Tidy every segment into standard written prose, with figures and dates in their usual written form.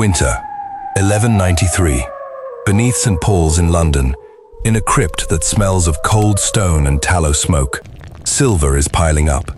Winter, 1193. Beneath St. Paul's in London, in a crypt that smells of cold stone and tallow smoke, silver is piling up.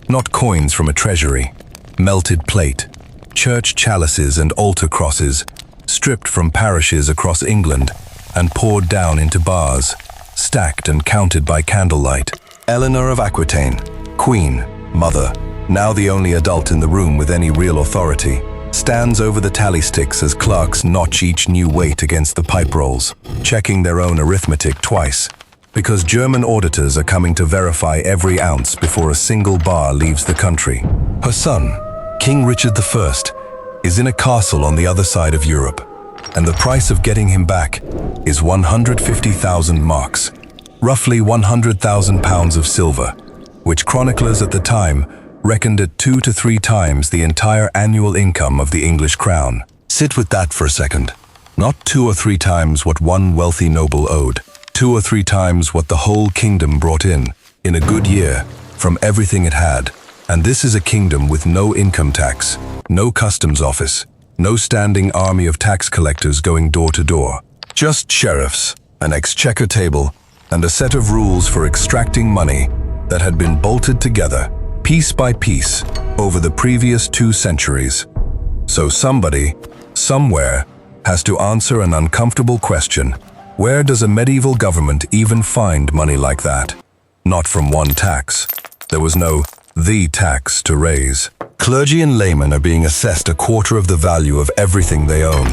Not coins from a treasury, melted plate, church chalices and altar crosses, stripped from parishes across England and poured down into bars, stacked and counted by candlelight. Eleanor of Aquitaine, Queen, Mother, now the only adult in the room with any real authority, stands over the tally sticks as clerks notch each new weight against the pipe rolls, checking their own arithmetic twice, because German auditors are coming to verify every ounce before a single bar leaves the country. Her son, King Richard I, is in a castle on the other side of Europe, and the price of getting him back is 150,000 marks, roughly 100,000 pounds of silver, which chroniclers at the time reckoned at 2 to 3 times the entire annual income of the English crown. Sit with that for a second. Not 2 or 3 times what one wealthy noble owed, 2 or 3 times what the whole kingdom brought in a good year, from everything it had. And this is a kingdom with no income tax, no customs office, no standing army of tax collectors going door to door. Just sheriffs, an exchequer table, and a set of rules for extracting money that had been bolted together, piece by piece, over the previous 2 centuries. So somebody, somewhere, has to answer an uncomfortable question. Where does a medieval government even find money like that? Not from one tax. There was no the tax to raise. Clergy and laymen are being assessed a quarter of the value of everything they own.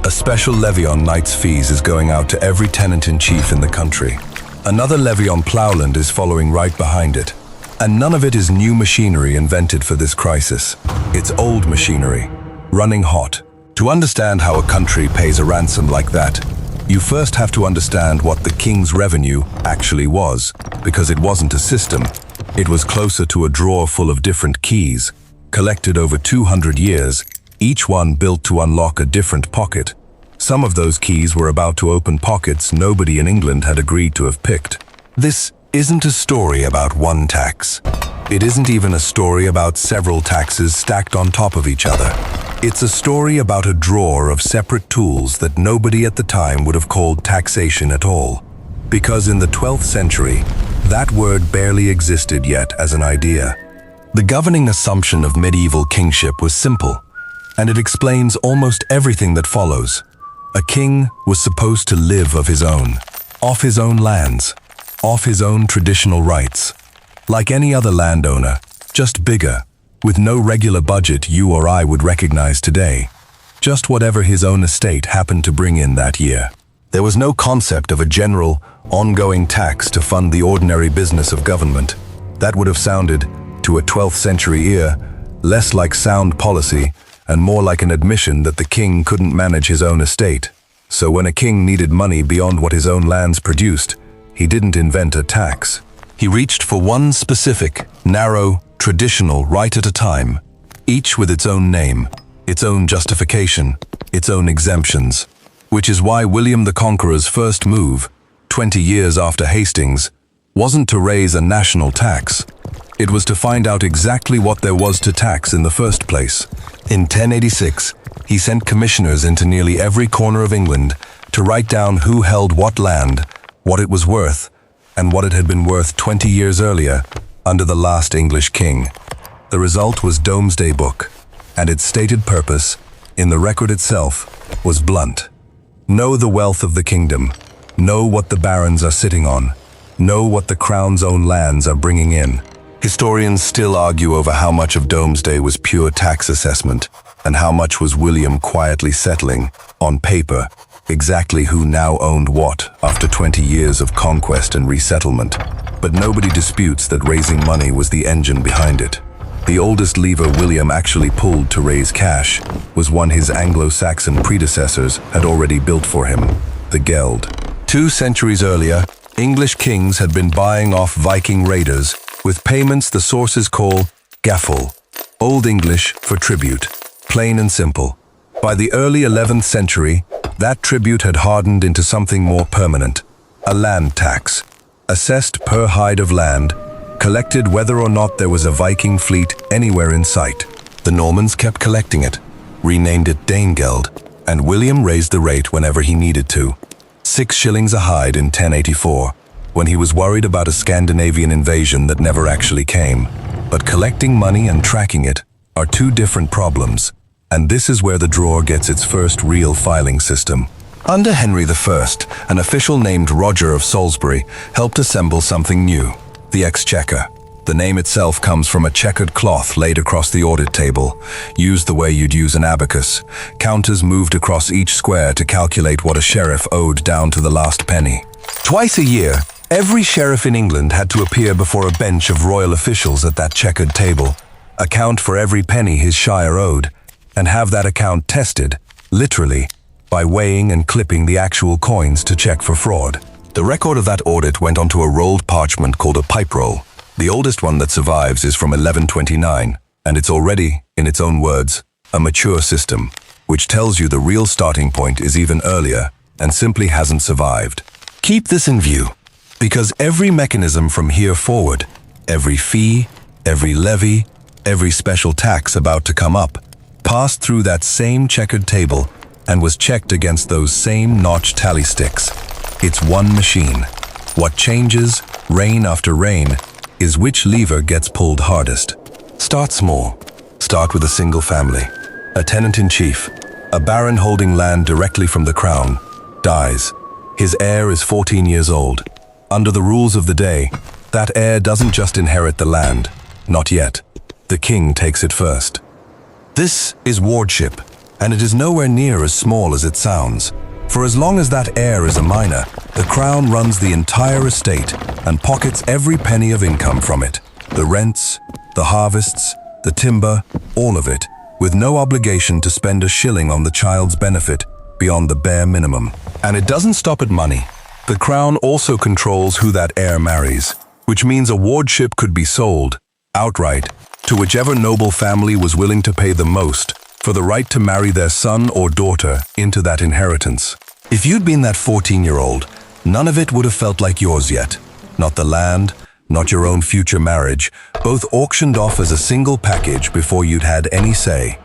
A special levy on knights' fees is going out to every tenant-in-chief in the country. Another levy on ploughland is following right behind it. And none of it is new machinery invented for this crisis. It's old machinery, running hot. To understand how a country pays a ransom like that, you first have to understand what the king's revenue actually was, because it wasn't a system. It was closer to a drawer full of different keys, collected over 200 years, each one built to unlock a different pocket. Some of those keys were about to open pockets nobody in England had agreed to have picked. This isn't a story about one tax. It isn't even a story about several taxes stacked on top of each other. It's a story about a drawer of separate tools that nobody at the time would have called taxation at all. Because in the 12th century, that word barely existed yet as an idea. The governing assumption of medieval kingship was simple, and it explains almost everything that follows. A king was supposed to live of his own, off his own lands, off his own traditional rights. Like any other landowner, just bigger, with no regular budget you or I would recognize today. Just whatever his own estate happened to bring in that year. There was no concept of a general, ongoing tax to fund the ordinary business of government. That would have sounded, to a 12th century ear, less like sound policy and more like an admission that the king couldn't manage his own estate. So when a king needed money beyond what his own lands produced, he didn't invent a tax. He reached for one specific, narrow, traditional right at a time, each with its own name, its own justification, its own exemptions. Which is why William the Conqueror's first move, 20 years after Hastings, wasn't to raise a national tax. It was to find out exactly what there was to tax in the first place. In 1086, he sent commissioners into nearly every corner of England to write down who held what land, what it was worth, and what it had been worth 20 years earlier under the last English king. The result was Domesday Book, and its stated purpose, in the record itself, was blunt. Know the wealth of the kingdom, know what the barons are sitting on, know what the crown's own lands are bringing in. Historians still argue over how much of Domesday was pure tax assessment, and how much was William quietly settling, on paper, exactly who now owned what after 20 years of conquest and resettlement. But nobody disputes that raising money was the engine behind it. The oldest lever William actually pulled to raise cash was one his Anglo-Saxon predecessors had already built for him, the geld. 2 centuries earlier, English kings had been buying off Viking raiders with payments the sources call gaffel, Old English for tribute, plain and simple. By the early 11th century, that tribute had hardened into something more permanent, a land tax, assessed per hide of land, collected whether or not there was a Viking fleet anywhere in sight. The Normans kept collecting it, renamed it Danegeld, and William raised the rate whenever he needed to. 6 shillings a hide in 1084, when he was worried about a Scandinavian invasion that never actually came. But collecting money and tracking it are two different problems, and this is where the drawer gets its first real filing system. Under Henry I, an official named Roger of Salisbury helped assemble something new, the exchequer. The name itself comes from a checkered cloth laid across the audit table, used the way you'd use an abacus. Counters moved across each square to calculate what a sheriff owed down to the last penny. Twice a year, every sheriff in England had to appear before a bench of royal officials at that checkered table, account for every penny his shire owed, and have that account tested, literally, by weighing and clipping the actual coins to check for fraud. The record of that audit went onto a rolled parchment called a pipe roll. The oldest one that survives is from 1129, and it's already, in its own words, a mature system, which tells you the real starting point is even earlier and simply hasn't survived. Keep this in view, because every mechanism from here forward, every fee, every levy, every special tax about to come up, passed through that same checkered table and was checked against those same notched tally sticks. It's one machine. What changes, reign after reign, is which lever gets pulled hardest. Start small. Start with a single family. A tenant-in-chief, a baron holding land directly from the crown, dies. His heir is 14 years old. Under the rules of the day, that heir doesn't just inherit the land. Not yet. The king takes it first. This is wardship, and it is nowhere near as small as it sounds. For as long as that heir is a minor, the crown runs the entire estate and pockets every penny of income from it. The rents, the harvests, the timber, all of it, with no obligation to spend a shilling on the child's benefit beyond the bare minimum. And it doesn't stop at money. The crown also controls who that heir marries, which means a wardship could be sold, outright, to whichever noble family was willing to pay the most for the right to marry their son or daughter into that inheritance. If you'd been that 14-year-old, none of it would have felt like yours yet. Not the land, not your own future marriage, both auctioned off as a single package before you'd had any say.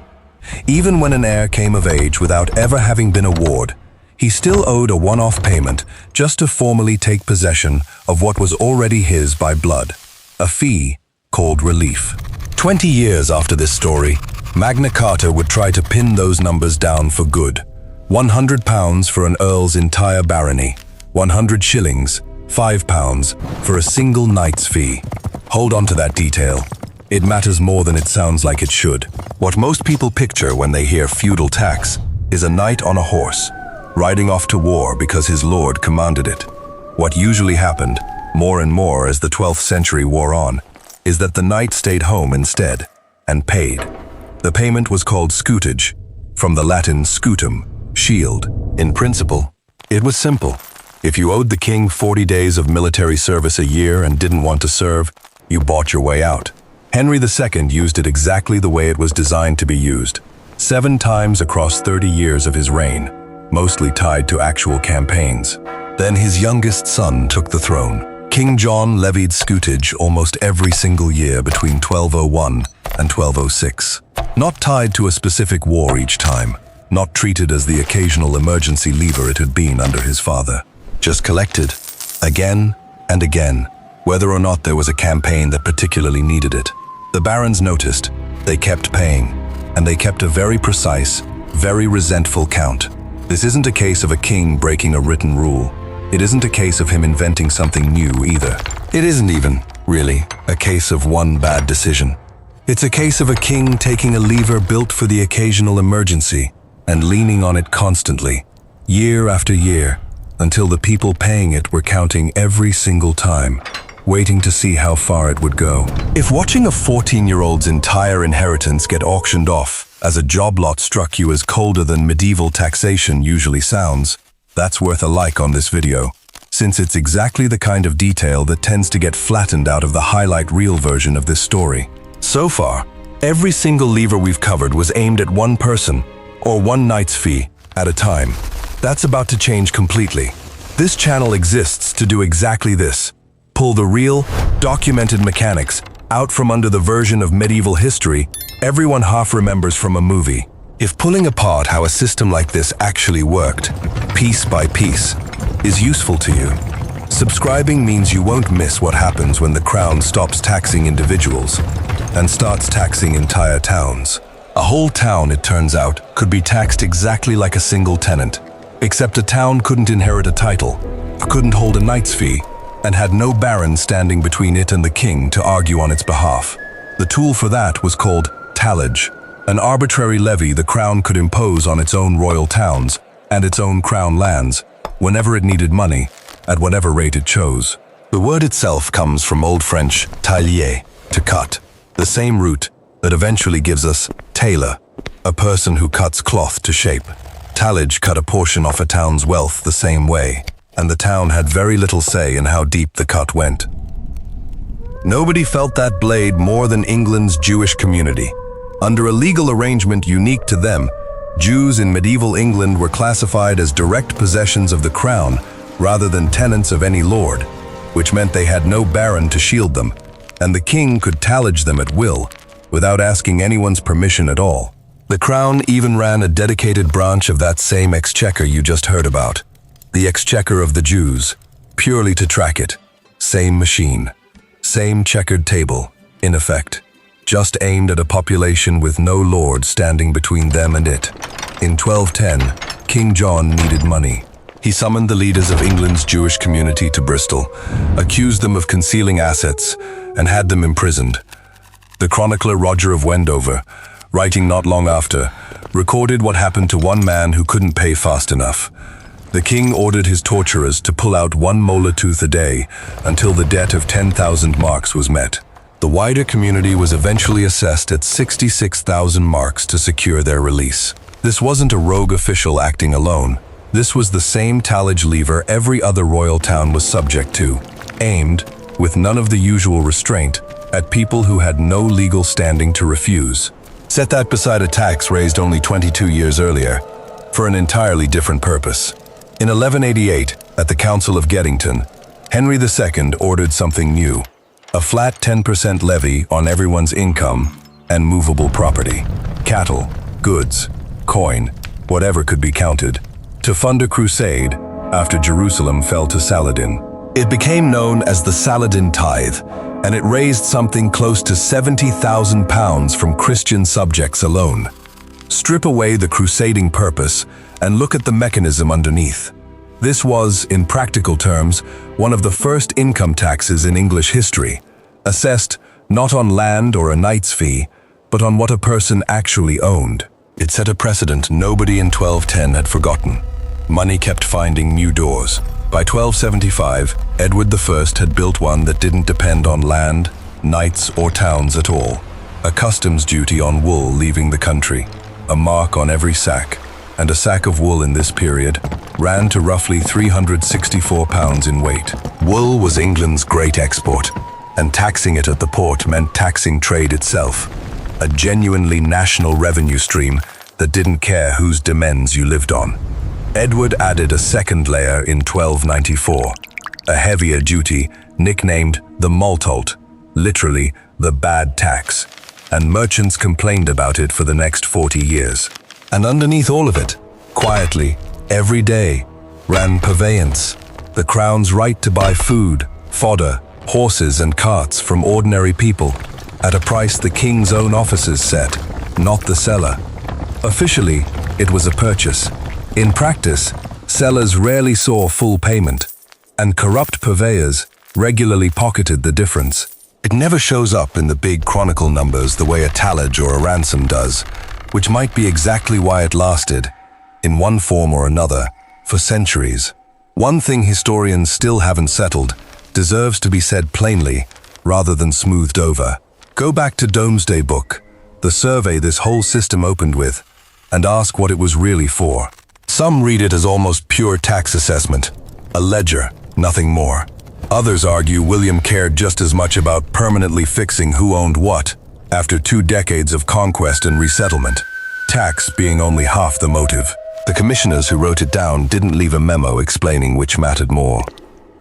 Even when an heir came of age without ever having been a ward, he still owed a one-off payment just to formally take possession of what was already his by blood, a fee called relief. 20 years after this story, Magna Carta would try to pin those numbers down for good. £100 for an earl's entire barony, 100 shillings, £5 for a single knight's fee. Hold on to that detail. It matters more than it sounds like it should. What most people picture when they hear feudal tax is a knight on a horse, riding off to war because his lord commanded it. What usually happened, more and more as the 12th century wore on, is that the knight stayed home instead and paid. The payment was called scutage, from the Latin scutum, shield. In principle, it was simple. If you owed the king 40 days of military service a year and didn't want to serve, you bought your way out. Henry II used it exactly the way it was designed to be used, 7 times across 30 years of his reign, mostly tied to actual campaigns. Then his youngest son took the throne. King John levied scutage almost every single year between 1201 and 1206. Not tied to a specific war each time, not treated as the occasional emergency lever it had been under his father. Just collected, again and again, whether or not there was a campaign that particularly needed it. The barons noticed, they kept paying, and they kept a very precise, very resentful count. This isn't a case of a king breaking a written rule. It isn't a case of him inventing something new either. It isn't even, really, a case of one bad decision. It's a case of a king taking a lever built for the occasional emergency and leaning on it constantly, year after year, until the people paying it were counting every single time, waiting to see how far it would go. If watching a 14-year-old's entire inheritance get auctioned off as a job lot struck you as colder than medieval taxation usually sounds, that's worth a like on this video, since it's exactly the kind of detail that tends to get flattened out of the highlight reel version of this story. So far, every single lever we've covered was aimed at one person, or one knight's fee, at a time. That's about to change completely. This channel exists to do exactly this. Pull the real, documented mechanics out from under the version of medieval history everyone half remembers from a movie. If pulling apart how a system like this actually worked, piece by piece, is useful to you, subscribing means you won't miss what happens when the crown stops taxing individuals and starts taxing entire towns. A whole town, it turns out, could be taxed exactly like a single tenant, except a town couldn't inherit a title, couldn't hold a knight's fee, and had no baron standing between it and the king to argue on its behalf. The tool for that was called tallage, an arbitrary levy the crown could impose on its own royal towns and its own crown lands, whenever it needed money, at whatever rate it chose. The word itself comes from Old French tailler, to cut, the same root that eventually gives us tailor, a person who cuts cloth to shape. Tallage cut a portion off a town's wealth the same way, and the town had very little say in how deep the cut went. Nobody felt that blade more than England's Jewish community. Under a legal arrangement unique to them, Jews in medieval England were classified as direct possessions of the crown rather than tenants of any lord, which meant they had no baron to shield them, and the king could tallage them at will, without asking anyone's permission at all. The crown even ran a dedicated branch of that same exchequer you just heard about, the exchequer of the Jews, purely to track it. Same machine, same checkered table, in effect, just aimed at a population with no lord standing between them and it. In 1210, King John needed money. He summoned the leaders of England's Jewish community to Bristol, accused them of concealing assets, and had them imprisoned. The chronicler Roger of Wendover, writing not long after, recorded what happened to one man who couldn't pay fast enough. The king ordered his torturers to pull out 1 molar tooth a day until the debt of 10,000 marks was met. The wider community was eventually assessed at 66,000 marks to secure their release. This wasn't a rogue official acting alone. This was the same tallage lever every other royal town was subject to, aimed, with none of the usual restraint, at people who had no legal standing to refuse. Set that beside a tax raised only 22 years earlier, for an entirely different purpose. In 1188, at the Council of Geddington, Henry II ordered something new, a flat 10% levy on everyone's income and movable property, cattle, goods, coin, whatever could be counted, to fund a crusade after Jerusalem fell to Saladin. It became known as the Saladin Tithe, and it raised something close to £70,000 from Christian subjects alone. Strip away the crusading purpose and look at the mechanism underneath. This was, in practical terms, one of the first income taxes in English history, assessed not on land or a knight's fee, but on what a person actually owned. It set a precedent nobody in 1210 had forgotten. Money kept finding new doors. By 1275, Edward I had built one that didn't depend on land, knights, or towns at all. A customs duty on wool leaving the country, a mark on every sack, and a sack of wool in this period ran to roughly 364 pounds in weight. Wool was England's great export, and taxing it at the port meant taxing trade itself, a genuinely national revenue stream that didn't care whose demesnes you lived on. Edward added a second layer in 1294, a heavier duty nicknamed the maltult, literally the bad tax, and merchants complained about it for the next 40 years. And underneath all of it, quietly, every day, ran purveyance, the crown's right to buy food, fodder, horses and carts from ordinary people, at a price the king's own officers set, not the seller. Officially, it was a purchase. In practice, sellers rarely saw full payment, and corrupt purveyors regularly pocketed the difference. It never shows up in the big chronicle numbers the way a tallage or a ransom does, which might be exactly why it lasted, in one form or another, for centuries. One thing historians still haven't settled deserves to be said plainly, rather than smoothed over. Go back to Domesday Book, the survey this whole system opened with, and ask what it was really for. Some read it as almost pure tax assessment, a ledger, nothing more. Others argue William cared just as much about permanently fixing who owned what, after 2 decades of conquest and resettlement, tax being only half the motive. The commissioners who wrote it down didn't leave a memo explaining which mattered more.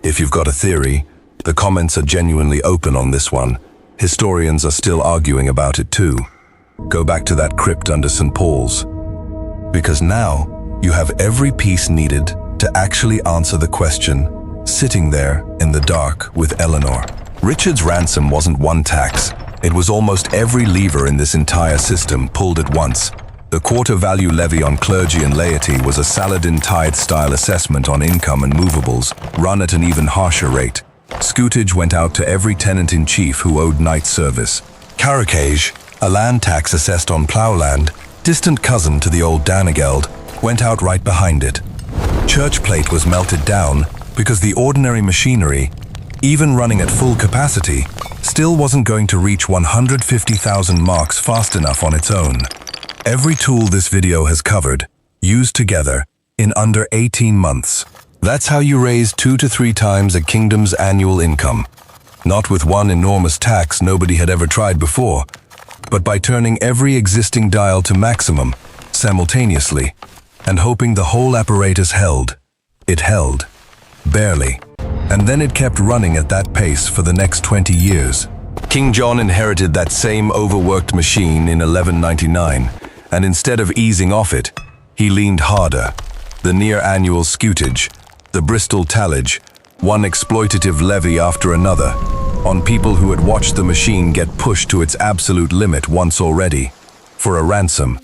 If you've got a theory, the comments are genuinely open on this one. Historians are still arguing about it too. Go back to that crypt under St. Paul's. because now you have every piece needed to actually answer the question, sitting there in the dark with Eleanor. Richard's ransom wasn't one tax. It was almost every lever in this entire system pulled at once. The quarter value levy on clergy and laity was a Saladin tithe-style assessment on income and movables, run at an even harsher rate. Scutage went out to every tenant-in-chief who owed night service. Taxation, a land tax assessed on ploughland, distant cousin to the old Danegeld, went out right behind it. Church plate was melted down because the ordinary machinery, even running at full capacity, still wasn't going to reach 150,000 marks fast enough on its own. Every tool this video has covered, used together, in under 18 months. That's how you raise 2 to 3 times a kingdom's annual income. Not with one enormous tax nobody had ever tried before, but by turning every existing dial to maximum, simultaneously, and hoping the whole apparatus held. It held. Barely. And then it kept running at that pace for the next 20 years. King John inherited that same overworked machine in 1199, and instead of easing off it, he leaned harder. The near-annual scutage, the Bristol tallage, one exploitative levy after another, on people who had watched the machine get pushed to its absolute limit once already, for a ransom,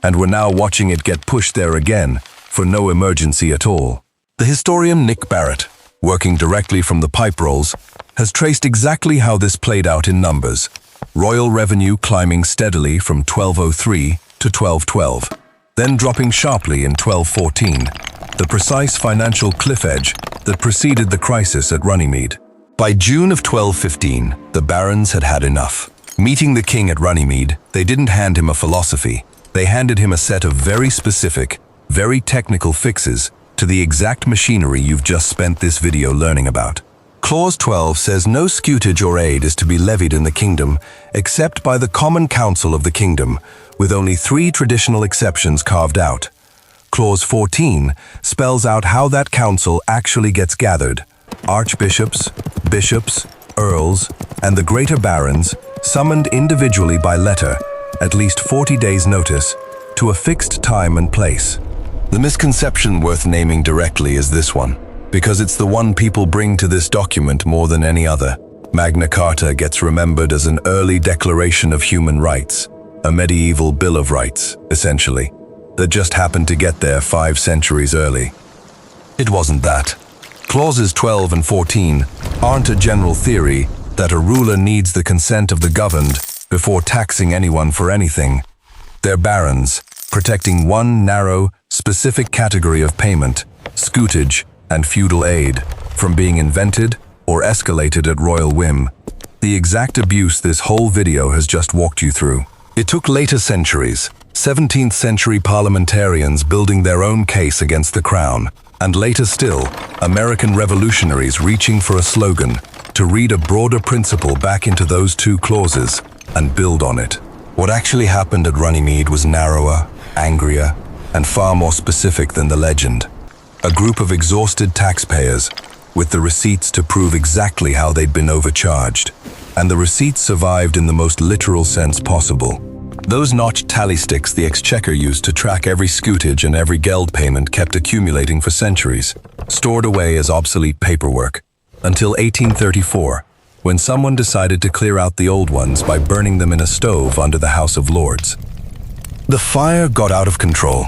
and were now watching it get pushed there again, for no emergency at all. The historian Nick Barrett, working directly from the pipe rolls, has traced exactly how this played out in numbers. Royal revenue climbing steadily from 1203 to 1212, then dropping sharply in 1214, the precise financial cliff edge that preceded the crisis at Runnymede. By June of 1215, the barons had had enough. Meeting the king at Runnymede, they didn't hand him a philosophy. They handed him a set of very specific, very technical fixes to the exact machinery you've just spent this video learning about. Clause 12 says no scutage or aid is to be levied in the kingdom except by the common council of the kingdom, with only 3 traditional exceptions carved out. Clause 14 spells out how that council actually gets gathered. Archbishops, bishops, earls, and the greater barons, summoned individually by letter, at least 40 days' notice, to a fixed time and place. The misconception worth naming directly is this one, because it's the one people bring to this document more than any other. Magna Carta gets remembered as an early declaration of human rights, a medieval Bill of Rights, essentially, that just happened to get there 5 centuries early. It wasn't that. Clauses 12 and 14 aren't a general theory that a ruler needs the consent of the governed before taxing anyone for anything. They're barons, protecting one narrow, specific category of payment, scutage and feudal aid, from being invented or escalated at royal whim. The exact abuse this whole video has just walked you through. It took later centuries, 17th century parliamentarians building their own case against the crown, and later still, American revolutionaries reaching for a slogan to read a broader principle back into those 2 clauses and build on it. What actually happened at Runnymede was narrower, angrier, and far more specific than the legend. A group of exhausted taxpayers, with the receipts to prove exactly how they'd been overcharged, and the receipts survived in the most literal sense possible. Those notched tally sticks the exchequer used to track every scutage and every geld payment kept accumulating for centuries, stored away as obsolete paperwork, until 1834, when someone decided to clear out the old ones by burning them in a stove under the House of Lords. The fire got out of control.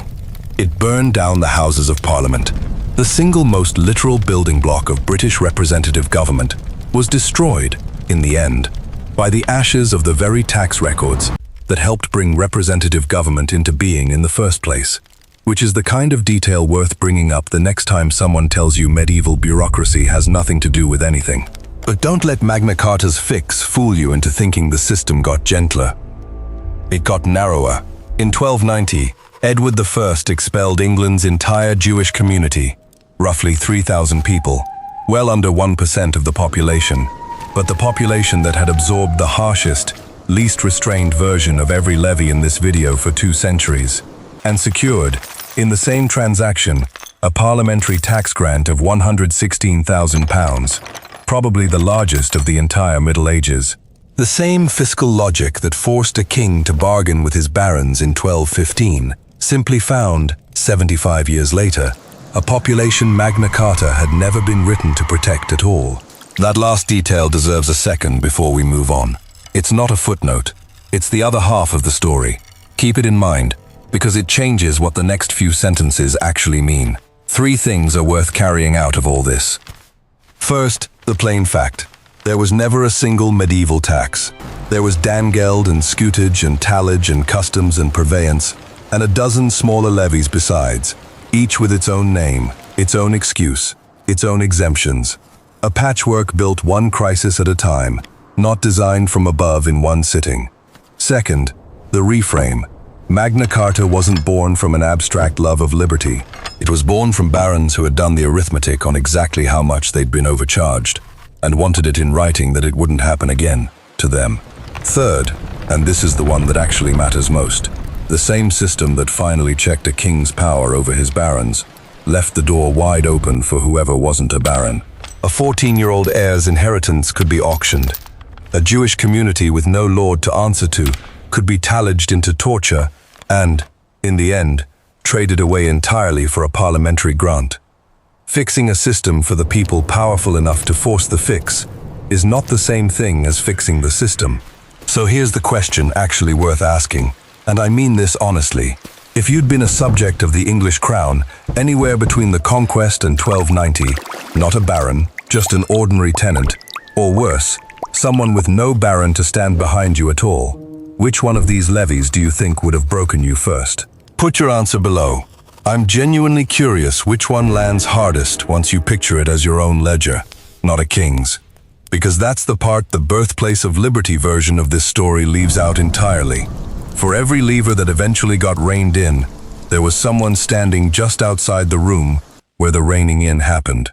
It burned down the Houses of Parliament. The single most literal building block of British representative government was destroyed, in the end, by the ashes of the very tax records that helped bring representative government into being in the first place, which is the kind of detail worth bringing up the next time someone tells you medieval bureaucracy has nothing to do with anything. But don't let Magna Carta's fix fool you into thinking the system got gentler. It got narrower. In 1290, Edward I expelled England's entire Jewish community, roughly 3,000 people, well under 1% of the population, but the population that had absorbed the harshest, least restrained version of every levy in this video for 2 centuries, and secured, in the same transaction, a parliamentary tax grant of £116,000, probably the largest of the entire Middle Ages. The same fiscal logic that forced a king to bargain with his barons in 1215 simply found, 75 years later, a population Magna Carta had never been written to protect at all. That last detail deserves a second before we move on. It's not a footnote. It's the other half of the story. Keep it in mind, because it changes what the next few sentences actually mean. 3 things are worth carrying out of all this. First, the plain fact. There was never a single medieval tax. There was Danegeld and scutage and tallage and customs and purveyance, and a dozen smaller levies besides, each with its own name, its own excuse, its own exemptions. A patchwork built one crisis at a time, not designed from above in one sitting. Second, the reframe. Magna Carta wasn't born from an abstract love of liberty. It was born from barons who had done the arithmetic on exactly how much they'd been overcharged, and wanted it in writing that it wouldn't happen again, to them. Third, and this is the one that actually matters most, the same system that finally checked a king's power over his barons, left the door wide open for whoever wasn't a baron. A 14-year-old heir's inheritance could be auctioned. A Jewish community with no lord to answer to could be tallaged into torture and, in the end, traded away entirely for a parliamentary grant. Fixing a system for the people powerful enough to force the fix is not the same thing as fixing the system. So here's the question actually worth asking, and I mean this honestly. If you'd been a subject of the English crown anywhere between the conquest and 1290, not a baron, just an ordinary tenant, or worse, someone with no baron to stand behind you at all, which one of these levies do you think would have broken you first? Put your answer below. I'm genuinely curious which one lands hardest once you picture it as your own ledger, not a king's. Because that's the part the birthplace of liberty version of this story leaves out entirely. For every lever that eventually got reined in, there was someone standing just outside the room where the reining in happened.